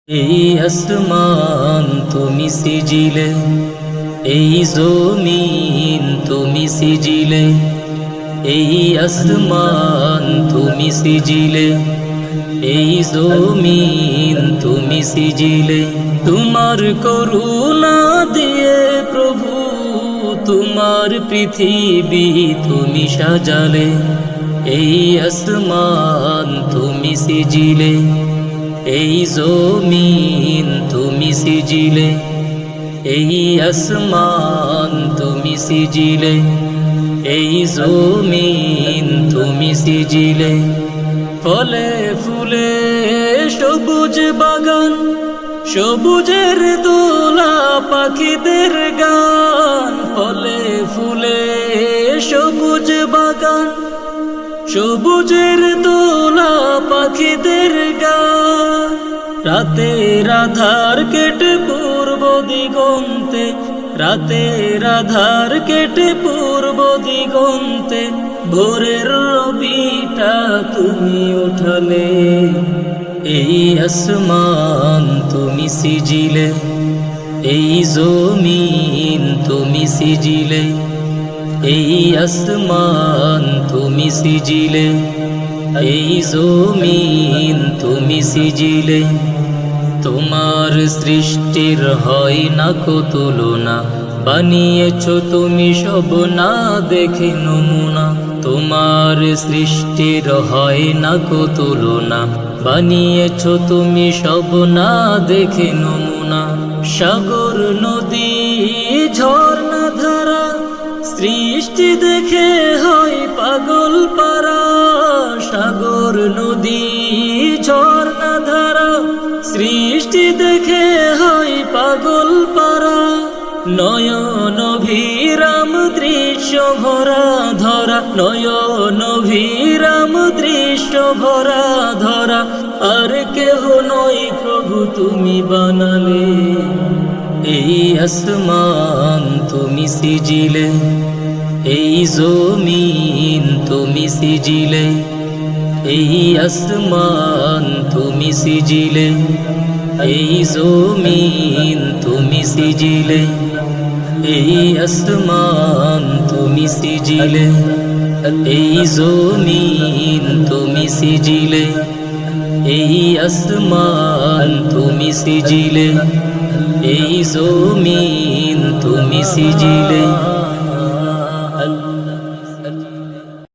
এই আসমান তুমি সিজিলে, এই জমিন তুমি সিজিলে, এই আসমান তুমি সিজিলে, এই জমিন তুমি সিজিলে। তোমার করুণা দিয়ে প্রভু তোমার পৃথিবী তুমি সাজালে। এই আসমান তুমি সিজিলে, এই জমিন তুমি সিজিলে, এই আসমান তুমি সিজিলে, এই জমিন তুমি সিজিলে। ফলে ফুলে সবুজ বাগান, সবুজের দোলা পাখিদের গান। ফলে ফুলে সবুজ বাগান, সবুজের দোলা পাখিদের গান। রাতের আধার কেটে পূর্ব দিগন্তে, রাতের আধার কেটে পূর্ব দিগন্তে, ভোরের রবিটা তুমি উঠালে। এই আসমান তুমি সিজিলে, এই জমিন তুমি সিজিলে, এই আসমান তুমি সিজিলে, এই জমিন তুমি সিজিলে। তোমার সৃষ্টির হয় না কো তুলনা, বানিয়েছ তুমি সব না দেখে নমুনা। তোমার সৃষ্টির হয় না কো তুলনা, বানিয়েছ তুমি সব না দেখে নমুনা। সাগর নদী ঝর্ণা ধারা, সৃষ্টি দেখে হয় পাগল পারা। সাগর নদী ঝর্ণা ধারা, সৃষ্টি দেখে হয় পাগল পারা। নয়ন ভিরাম দৃশ্য ভরা ধরা, নয়ন ভিরাম দৃশ্য ভরা ধরা। আর কেহ নয় প্রভু তুমি বানালে। এই আসমান তুমি সিজিলে, এই জমিন তুমি সিজিলে, এই আসমান তুমি সিজিলে, এই জমিন তুমি সিজিলে, এই আসমান তুমি সিজিলে, এই জমিন তুমি সিজিলে, এই আসমান তুমি সিজিলে, এই জমিন তুমি সিজিলে।